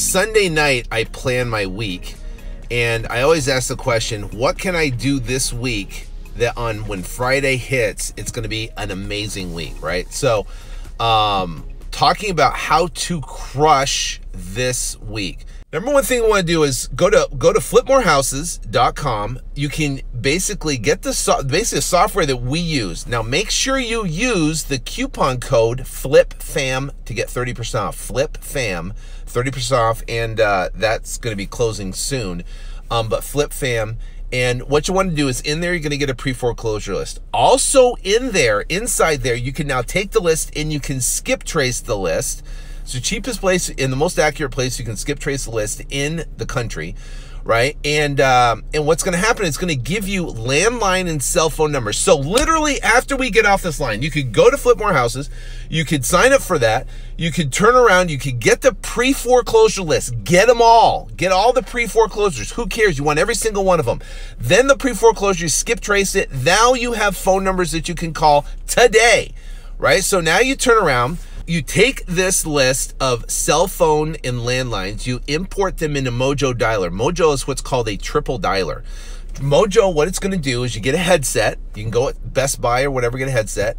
Sunday night, I plan my week, and I always ask the question, what can I do this week that when Friday hits, it's going to be an amazing week, right? So, talking about how to crush this week. Number one thing I want to do is go to flipmorehouses.com. You can basically get the software that we use. Now, make sure you use the coupon code FLIPFAM to get 30% off. FLIPFAM, 30% off, and that's going to be closing soon. But FLIPFAM. And what you want to do is in there, you're going to get a pre-foreclosure list. Also inside there, you can now take the list and you can skip trace the list. It's the cheapest place and the most accurate place you can skip trace the list in the country, right? And what's going to happen, it's going to give you landline and cell phone numbers. So literally after we get off this line, you could go to Flip More Houses, you could sign up for that, you could turn around, you could get the pre-foreclosure list, get them all, get all the pre-foreclosures. Who cares? You want every single one of them. Then the pre-foreclosure, you skip trace it. Now you have phone numbers that you can call today, right? So now you turn around, you take this list of cell phone and landlines, you import them into Mojo Dialer. Mojo is what's called a triple dialer. Mojo, what it's going to do is you get a headset. You can go at Best Buy or whatever, get a headset,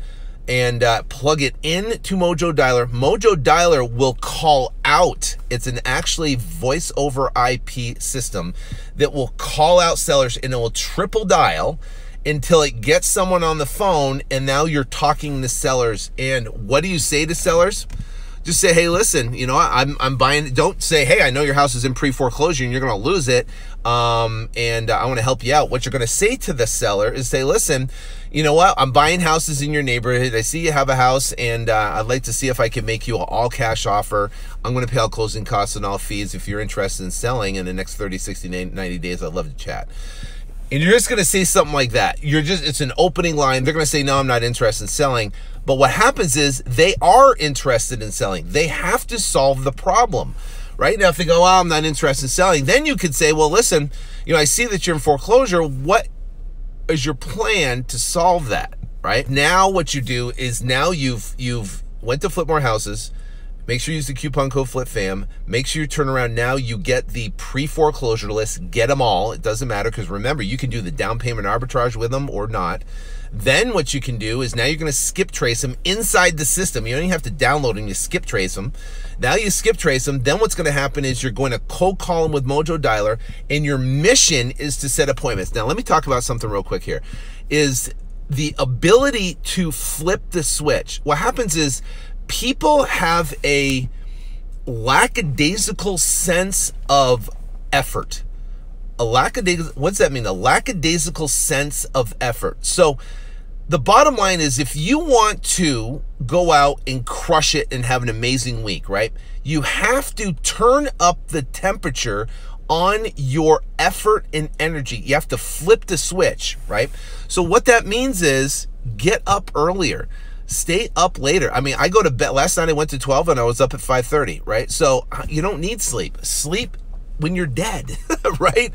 and plug it into Mojo Dialer. Mojo Dialer will call out. It's an actually voice over IP system that will call out sellers, and it will triple dial until it gets someone on the phone, and now you're talking to sellers. And what do you say to sellers? Just say, hey, listen, you know, I'm buying. Don't say, hey, I know your house is in pre-foreclosure and you're going to lose it, and I want to help you out. What you're going to say to the seller is say, listen, you know what? I'm buying houses in your neighborhood. I see you have a house, and I'd like to see if I can make you an all-cash offer. I'm going to pay all closing costs and all fees. If you're interested in selling in the next 30, 60, 90 days, I'd love to chat. And you're just going to say something like that. It's an opening line. They're going to say, no, I'm not interested in selling. But what happens is they are interested in selling. They have to solve the problem, right? Now, if they go, I'm not interested in selling, then you could say, well, listen, you know, I see that you're in foreclosure. What is your plan to solve that, right? Now what you do is now you've went to Flip More Houses. Make sure you use the coupon code FLIPFAM. Make sure you turn around now. You get the pre-foreclosure list. Get them all. It doesn't matter, because remember, you can do the down payment arbitrage with them or not. Then what you can do is now you're going to skip trace them inside the system. You don't even have to download them. You skip trace them. Now you skip trace them. Then what's going to happen is you're going to cold call them with Mojo Dialer, and your mission is to set appointments. Now let me talk about something real quick here. Is the ability to flip the switch. What happens is people have a lackadaisical sense of effort. What's that mean? A lackadaisical sense of effort. So the bottom line is, if you want to go out and crush it and have an amazing week, right? You have to turn up the temperature on your effort and energy. You have to flip the switch, right? So what that means is get up earlier. Stay up later. I mean, I go to bed. Last night I went to 12 and I was up at 5:30, right? So you don't need sleep. Sleep when you're dead, right?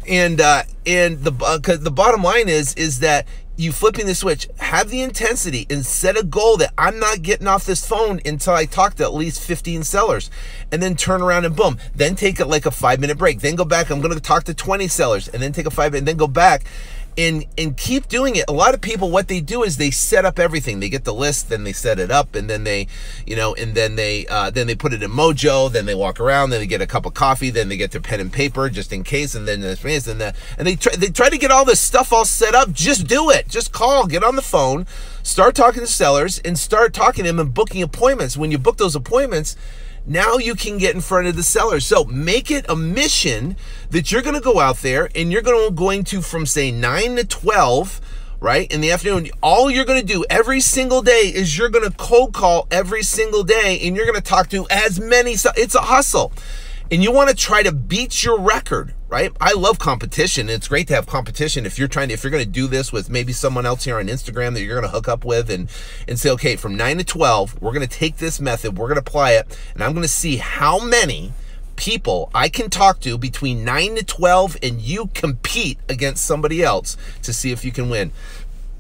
And the bottom line is that you flipping the switch, have the intensity, and set a goal that I'm not getting off this phone until I talk to at least 15 sellers, and then turn around and boom, then take like a 5-minute break, then go back. I'm going to talk to 20 sellers, and then take a 5 minute, and then go back. And keep doing it. A lot of people, what they do is they set up everything. They get the list, then they set it up, and then they, you know, and then they put it in Mojo. Then they walk around. Then they get a cup of coffee. Then they get their pen and paper just in case. And then they try to get all this stuff all set up. Just do it. Just call. Get on the phone. Start talking to sellers and start talking to them and booking appointments. When you book those appointments, now you can get in front of the sellers. So make it a mission that you're going to go out there and you're going to from say 9 to 12, right, in the afternoon. All you're going to do every single day is you're going to cold call every single day, and you're going to talk to as many. It's a hustle. And you want to try to beat your record, right? I love competition. It's great to have competition. If you're going to do this with maybe someone else here on Instagram that you're going to hook up with and say, okay, from 9 to 12, we're going to take this method, we're going to apply it, and I'm going to see how many people I can talk to between 9 to 12, and you compete against somebody else to see if you can win.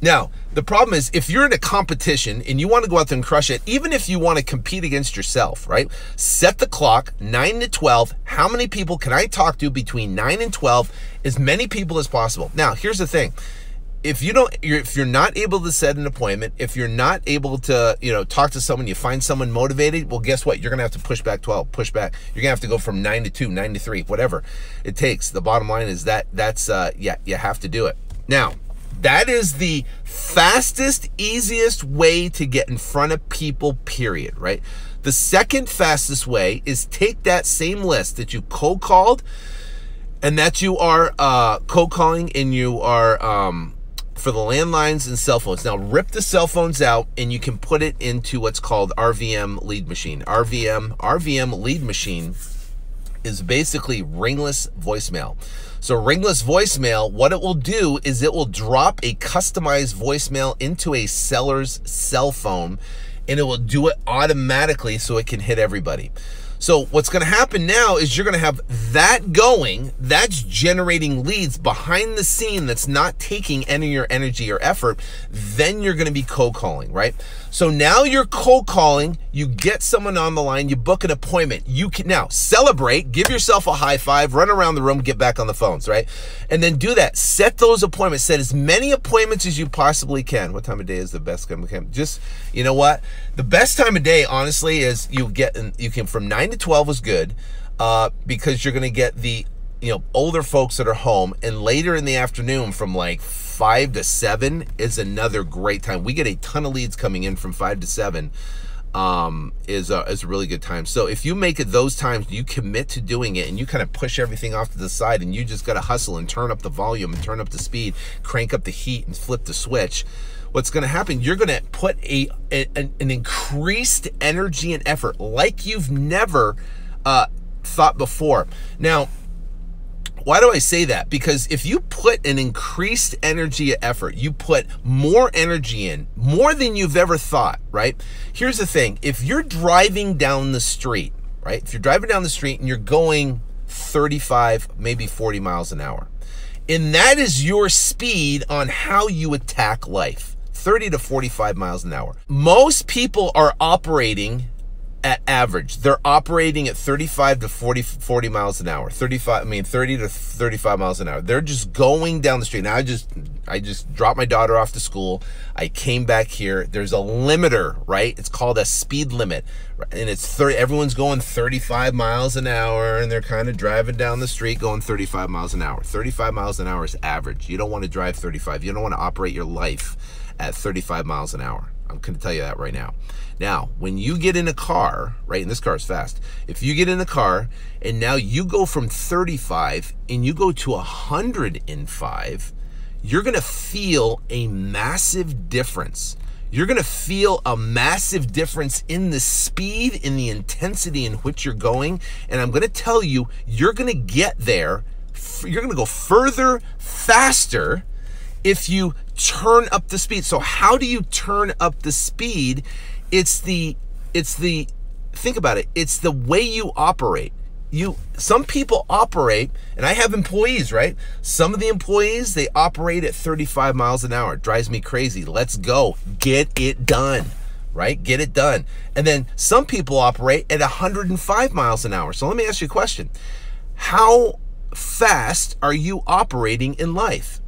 Now, the problem is if you're in a competition and you want to go out there and crush it, even if you want to compete against yourself, right? Set the clock, 9 to 12. How many people can I talk to between 9 and 12? As many people as possible. Now, here's the thing. If you're not able to set an appointment, if you're not able to, talk to someone, you find someone motivated, well, guess what? You're going to have to push back 12, push back. You're going to have to go from 9 to 2, 9 to 3, whatever it takes. The bottom line is that's you have to do it. Now, that is the fastest, easiest way to get in front of people, period, right? The second fastest way is take that same list that you cold called and that you are cold calling and you are for the landlines and cell phones. Now rip the cell phones out and you can put it into what's called RVM lead machine. RVM lead machine is basically ringless voicemail. So ringless voicemail, what it will do is it will drop a customized voicemail into a seller's cell phone, and it will do it automatically so it can hit everybody. So what's going to happen now is you're going to have that going, that's generating leads behind the scene that's not taking any of your energy or effort. Then you're going to be cold calling, right? So now you're cold calling, you get someone on the line, you book an appointment. You can now celebrate, give yourself a high five, run around the room, get back on the phones, right? And then do that. Set those appointments. Set as many appointments as you possibly can. What time of day is the best time of day? Just, you know what? The best time of day, honestly, is you can from 9 to 12 is good because you're going to get the older folks that are home, and later in the afternoon from like 5 to 7 is another great time. We get a ton of leads coming in from 5 to 7 is a really good time. So if you make it those times, you commit to doing it and you kind of push everything off to the side and you just got to hustle and turn up the volume and turn up the speed, crank up the heat and flip the switch. What's going to happen, you're going to put an increased energy and effort like you've never thought before. Now, why do I say that? Because if you put an increased energy and effort, you put more energy in, more than you've ever thought, right? Here's the thing. If you're driving down the street, right? If you're driving down the street and you're going 35, maybe 40 miles an hour, and that is your speed on how you attack life, 30 to 45 miles an hour. Most people are operating at average. They're operating at 35 to 40 miles an hour. 30 to 35 miles an hour. They're just going down the street. Now I just dropped my daughter off to school. I came back here. There's a limiter, right? It's called a speed limit. And it's 30, everyone's going 35 miles an hour and they're kind of driving down the street going 35 miles an hour. 35 miles an hour is average. You don't want to drive 35. You don't want to operate your life at 35 miles an hour. I'm going to tell you that right now. Now, when you get in a car, right, and this car is fast, if you get in the car and now you go from 35 and you go to 105, you're going to feel a massive difference. You're going to feel a massive difference in the speed, in the intensity in which you're going. And I'm going to tell you, you're going to get there. You're going to go further, faster if you turn up the speed. So how do you turn up the speed? It's the think about it. It's the way you operate. Some people operate, and I have employees, right? Some of the employees, they operate at 35 miles an hour. It drives me crazy. Let's go. Get it done, right? Get it done. And then some people operate at 105 miles an hour. So let me ask you a question. How fast are you operating in life?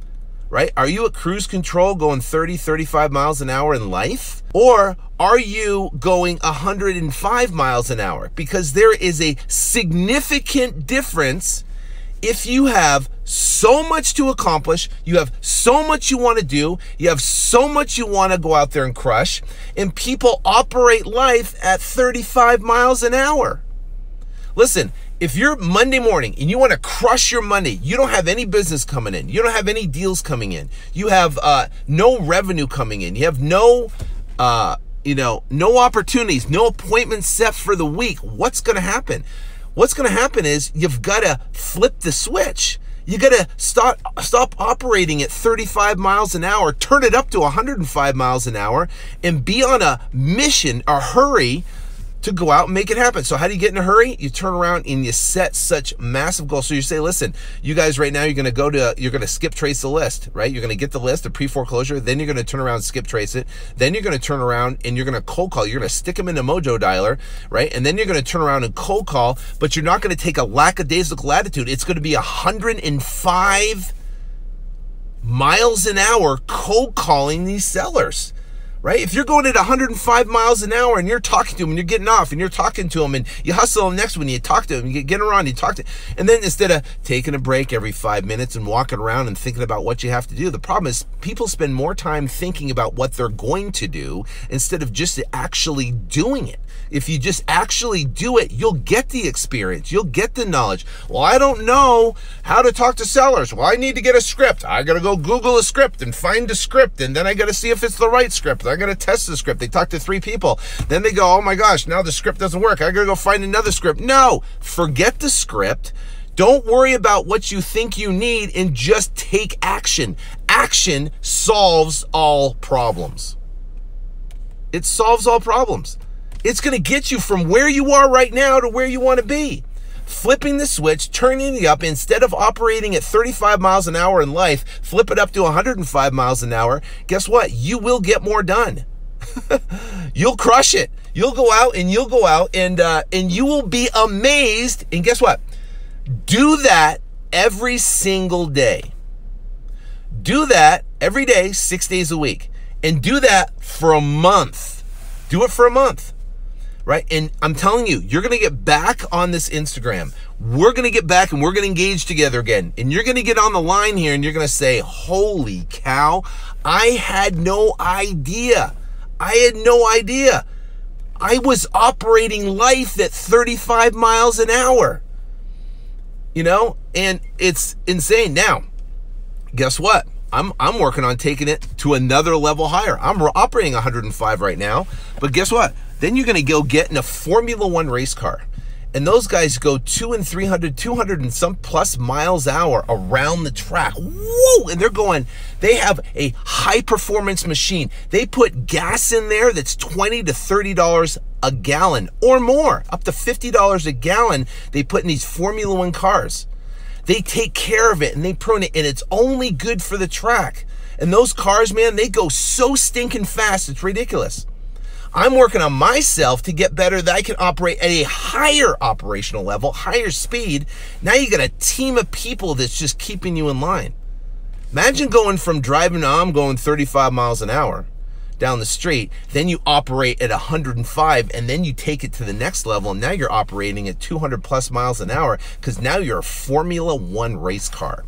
Right? Are you at cruise control going 30, 35 miles an hour in life? Or are you going 105 miles an hour? Because there is a significant difference if you have so much to accomplish, you have so much you want to do, you have so much you want to go out there and crush, and people operate life at 35 miles an hour. Listen, if you're Monday morning and you want to crush your Monday, you don't have any business coming in, you don't have any deals coming in, you have no revenue coming in, you have no opportunities, no appointments set for the week, what's going to happen? What's going to happen is you've got to flip the switch. You got to stop operating at 35 miles an hour, turn it up to 105 miles an hour, and be on a mission, a hurry to go out and make it happen. So how do you get in a hurry? You turn around and you set such massive goals. So you say, listen, you guys right now, you're going to skip trace the list, right? You're going to get the list, the pre-foreclosure, then you're going to turn around and skip trace it. Then you're going to turn around and you're going to cold call. You're going to stick them in the Mojo Dialer, right? And then you're going to turn around and cold call, but you're not going to take a lackadaisical attitude. It's going to be 105 miles an hour cold calling these sellers. Right? If you're going at 105 miles an hour and you're talking to them and you're getting off and you're talking to them and you hustle them next one, you talk to them, you get around, you talk to, and then instead of taking a break every 5 minutes and walking around and thinking about what you have to do, the problem is people spend more time thinking about what they're going to do instead of just actually doing it. If you just actually do it, you'll get the experience. You'll get the knowledge. Well, I don't know how to talk to sellers. Well, I need to get a script. I got to go Google a script and find a script. And then I got to see if it's the right script. I got to test the script. They talk to 3 people. Then they go, oh my gosh, now the script doesn't work. I got to go find another script. No, forget the script. Don't worry about what you think you need and just take action. Action solves all problems. It solves all problems. It's going to get you from where you are right now to where you want to be. Flipping the switch, turning it up, instead of operating at 35 miles an hour in life, flip it up to 105 miles an hour. Guess what? You will get more done. You'll crush it. You'll go out and you will be amazed. And guess what? Do that every single day. Do that every day, 6 days a week. And do that for a month. Do it for a month. Right? And I'm telling you, you're going to get back on this Instagram. We're going to get back and we're going to engage together again. And you're going to get on the line here and you're going to say, holy cow, I had no idea. I had no idea. I was operating life at 35 miles an hour. You know, and it's insane. Now, guess what? I'm working on taking it to another level higher. I'm operating 105 right now, but guess what? Then you're going to go get in a Formula 1 race car. And those guys go 200 and 200 and some plus miles an hour around the track. Whoa! And they have a high performance machine. They put gas in there that's $20 to $30 a gallon or more, up to $50 a gallon they put in these Formula 1 cars. They take care of it and they prune it, and it's only good for the track. And those cars, man, they go so stinking fast, it's ridiculous. I'm working on myself to get better, that I can operate at a higher operational level, higher speed. Now you got a team of people that's just keeping you in line. Imagine going from driving, I'm going 35 miles an hour down the street, then you operate at 105, and then you take it to the next level, and now you're operating at 200 plus miles an hour, because now you're a Formula 1 race car.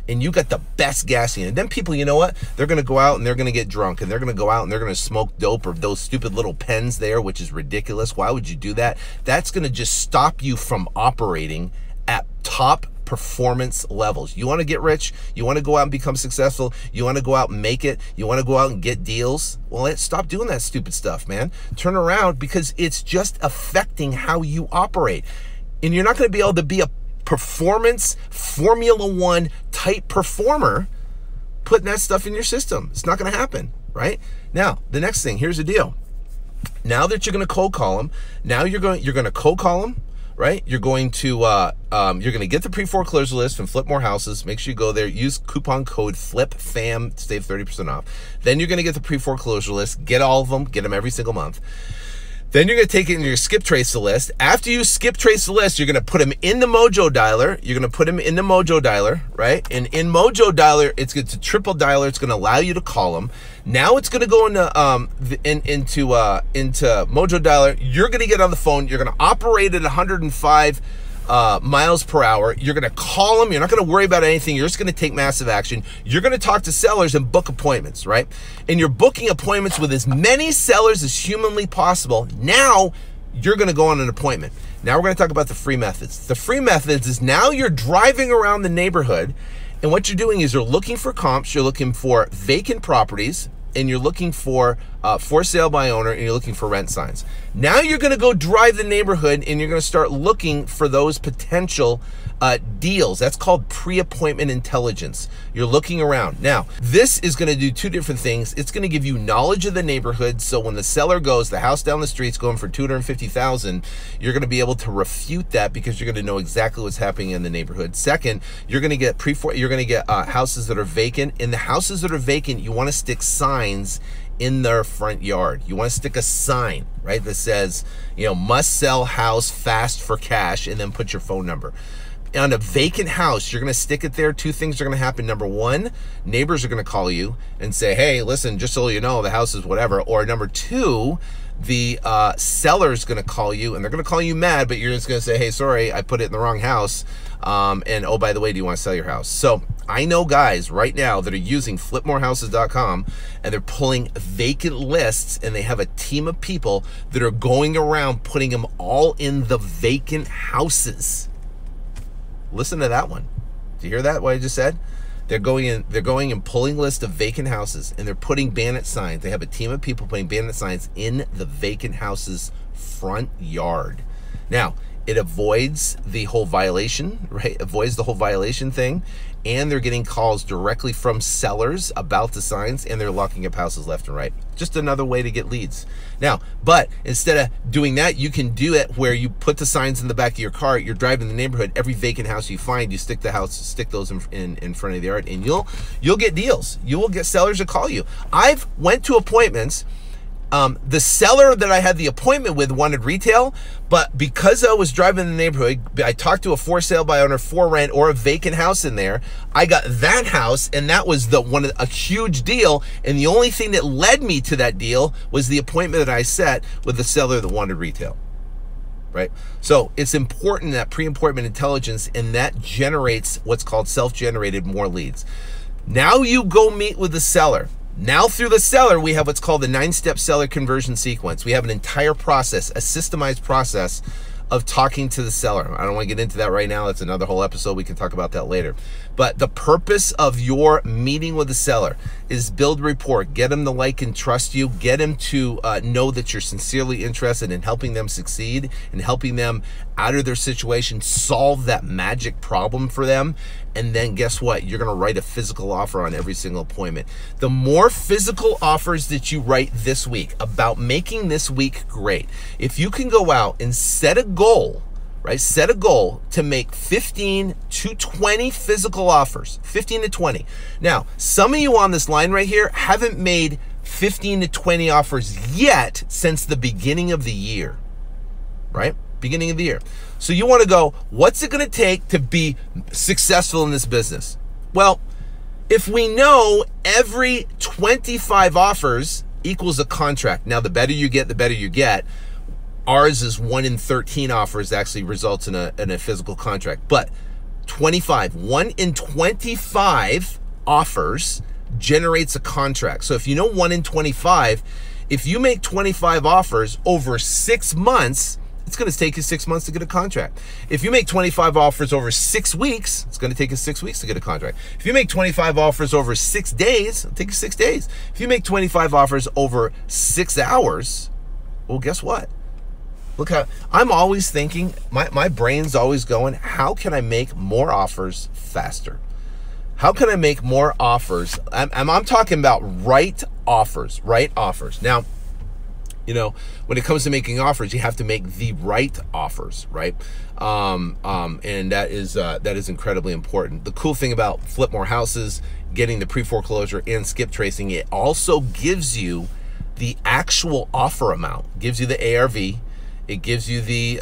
And you got the best gassing. And then people, you know what? They're going to go out and they're going to get drunk, and they're going to go out and they're going to smoke dope or those stupid little pens there, which is ridiculous. Why would you do that? That's going to just stop you from operating at top performance levels. You want to get rich? You want to go out and become successful? You want to go out and make it? You want to go out and get deals? Well, stop doing that stupid stuff, man. Turn around, because it's just affecting how you operate. And you're not going to be able to be a performance Formula 1 type performer putting that stuff in your system. It's not going to happen, right? Now, the next thing, here's the deal. Now that you're going to cold call them, now you're going to cold call them, right? You're going to get the pre-foreclosure list from Flip More Houses. Make sure you go there, use coupon code FLIPFAM to save 30% off. Then you're going to get the pre-foreclosure list, get all of them, get them every single month. Then you're going to take it and you're going to skip trace the list. After you skip trace the list, you're going to put them in the Mojo Dialer. You're going to put them in the Mojo Dialer, right? And in Mojo Dialer, it's a triple dialer. It's going to allow you to call them. Now it's going to go into Mojo Dialer. You're going to get on the phone. You're going to operate at 105 miles per hour. You're going to call them. You're not going to worry about anything. You're just going to take massive action. You're going to talk to sellers and book appointments, right? And you're booking appointments with as many sellers as humanly possible. Now you're going to go on an appointment. Now we're going to talk about the free methods. The free methods is now you're driving around the neighborhood, and what you're doing is you're looking for comps, you're looking for vacant properties, and you're looking for for sale by owner, and you're looking for rent signs. Now you're going to go drive the neighborhood, and you're going to start looking for those potential deals. That's called pre-appointment intelligence. You're looking around. Now, this is going to do two different things. It's going to give you knowledge of the neighborhood, so when the seller goes, the house down the street's going for $250,000, you're going to be able to refute that because you're going to know exactly what's happening in the neighborhood. Second, you're going to get houses that are vacant. In the houses that are vacant, you want to stick signs in their front yard. You want to stick a sign, right, that says, must sell house fast for cash, and then put your phone number. On a vacant house, you're going to stick it there. Two things are going to happen. Number one, neighbors are going to call you and say, hey, listen, just so you know, the house is whatever. Or number two, the seller's going to call you, and they're going to call you mad, but you're just going to say, hey, sorry, I put it in the wrong house. And oh, by the way, do you want to sell your house? So I know guys right now that are using flipmorehouses.com, and they're pulling vacant lists, and they have a team of people that are going around putting them all in the vacant houses. Listen to that one. Do you hear that, what I just said? They're going and pulling lists of vacant houses, and they're putting bandit signs. They have a team of people putting bandit signs in the vacant house's front yard. Now, it avoids the whole violation, right? Avoids the whole violation thing. And they're getting calls directly from sellers about the signs, and they're locking up houses left and right. Just another way to get leads. Now, but instead of doing that, you can do it where you put the signs in the back of your car. You're driving the neighborhood. Every vacant house you find, you stick those in front of the yard, and you'll get deals. You will get sellers to call you. I've went to appointments. The seller that I had the appointment with wanted retail, but because I was driving the neighborhood, I talked to a for sale by owner for rent or a vacant house in there. I got that house, and that was a huge deal. And the only thing that led me to that deal was the appointment that I set with the seller that wanted retail. Right? So it's important, that pre-appointment intelligence, and that generates what's called self-generated more leads. Now you go meet with the seller. Now through the seller, we have what's called the 9-step seller conversion sequence. We have an entire process, a systemized process of talking to the seller. I don't want to get into that right now. That's another whole episode. We can talk about that later. But the purpose of your meeting with the seller is build rapport, get them to like and trust you, get them to know that you're sincerely interested in helping them succeed and helping them out of their situation, solve that magic problem for them. And then guess what? You're going to write a physical offer on every single appointment. The more physical offers that you write this week about making this week great, if you can go out and set a goal, right? Set a goal to make 15 to 20 physical offers, 15 to 20. Now, some of you on this line right here haven't made 15 to 20 offers yet since the beginning of the year, right? Beginning of the year. So you want to go, what's it going to take to be successful in this business? Well, if we know every 25 offers equals a contract. Now, the better you get, the better you get. Ours is 1 in 13 offers actually results in a physical contract. But 1 in 25 offers generates a contract. So if you know 1 in 25, if you make 25 offers over 6 months, it's going to take you 6 months to get a contract. If you make 25 offers over 6 weeks, it's going to take you 6 weeks to get a contract. If you make 25 offers over 6 days, it'll take you 6 days. If you make 25 offers over 6 hours, well, guess what? Look how I'm always thinking, my brain's always going, how can I make more offers faster? How can I make more offers? I'm talking about right offers. Now, you know, when it comes to making offers, you have to make the right offers, right? And that is incredibly important. The cool thing about Flip More Houses, getting the pre-foreclosure and skip tracing, it also gives you the actual offer amount, gives you the ARV, it gives you the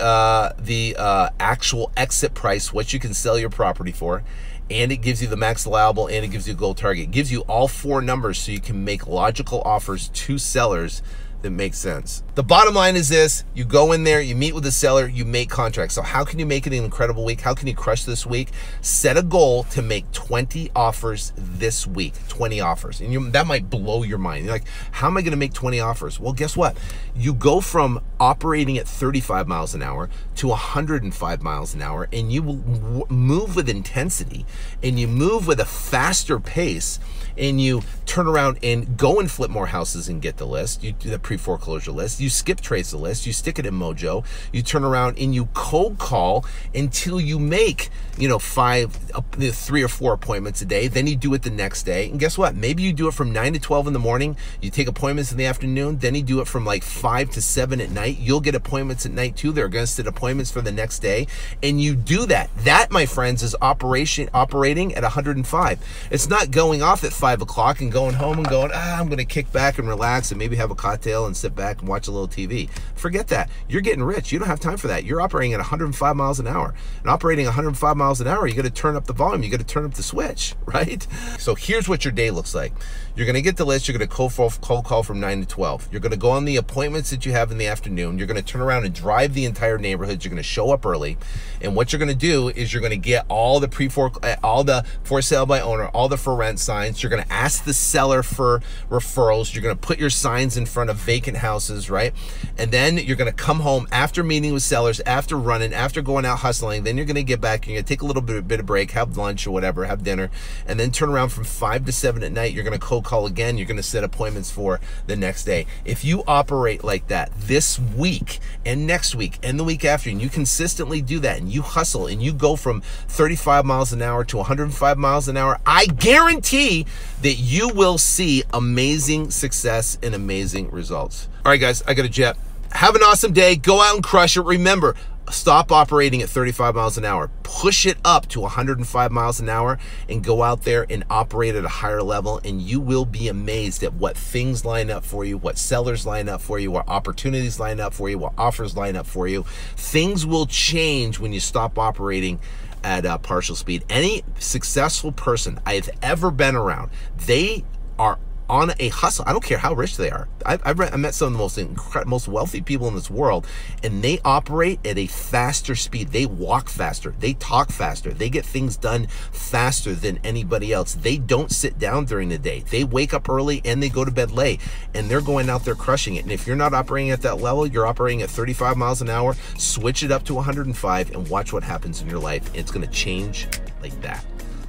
actual exit price, what you can sell your property for, and it gives you the max allowable, and it gives you a goal target. It gives you all 4 numbers so you can make logical offers to sellers that makes sense. The bottom line is this: you go in there, you meet with the seller, you make contracts. So how can you make it an incredible week? How can you crush this week? Set a goal to make 20 offers this week, 20 offers. And that might blow your mind. You're like, how am I gonna make 20 offers? Well, guess what? You go from operating at 35 miles an hour to 105 miles an hour, and you will move with intensity, and you move with a faster pace, and you turn around and go and flip more houses and get the list. You do the pre-foreclosure list. You skip trace the list. You stick it in Mojo. You turn around and you cold call until you make, 3 or 4 appointments a day. Then you do it the next day. And guess what? Maybe you do it from 9 to 12 in the morning. You take appointments in the afternoon. Then you do it from like 5 to 7 at night. You'll get appointments at night too. They're going to set appointments for the next day. And you do that. That, my friends, is operating at 105. It's not going off at 5 o'clock and going home and going, I'm going to kick back and relax and maybe have a cocktail and sit back and watch a little TV. Forget that. You're getting rich. You don't have time for that. You're operating at 105 miles an hour. And operating 105 miles an hour, you got to turn up the volume. You got to turn up the switch, right? So here's what your day looks like. You're going to get the list. You're going to cold call from 9 to 12. You're going to go on the appointments that you have in the afternoon. You're going to turn around and drive the entire neighborhood. You're going to show up early. And what you're going to do is you're going to get all the for sale by owner, all the for rent signs. You're going to ask the seller for referrals. You're going to put your signs in front of vacant houses, right? And then you're going to come home after meeting with sellers, after running, after going out hustling. Then you're going to get back. You're going to take a little bit of break, have lunch or whatever, have dinner, and then turn around from 5 to 7 at night. You're going to cold call again. You're going to set appointments for the next day. If you operate like that this week and next week and the week after, and you consistently do that, and you hustle and you go from 35 miles an hour to 105 miles an hour, I guarantee that you will see amazing success and amazing results. All right, guys, I got a jet. Have an awesome day. Go out and crush it. Remember, stop operating at 35 miles an hour. Push it up to 105 miles an hour and go out there and operate at a higher level, and you will be amazed at what things line up for you, what sellers line up for you, what opportunities line up for you, what offers line up for you. Things will change when you stop operating at partial speed. Any successful person I've ever been around, they are on a hustle. I don't care how rich they are. I met some of the most wealthy people in this world, and they operate at a faster speed. They walk faster. They talk faster. They get things done faster than anybody else. They don't sit down during the day. They wake up early and they go to bed late, and they're going out there crushing it. And if you're not operating at that level, you're operating at 35 miles an hour, switch it up to 105 and watch what happens in your life. It's going to change like that.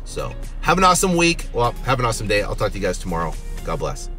So have an awesome week. Well, have an awesome day. I'll talk to you guys tomorrow. God bless.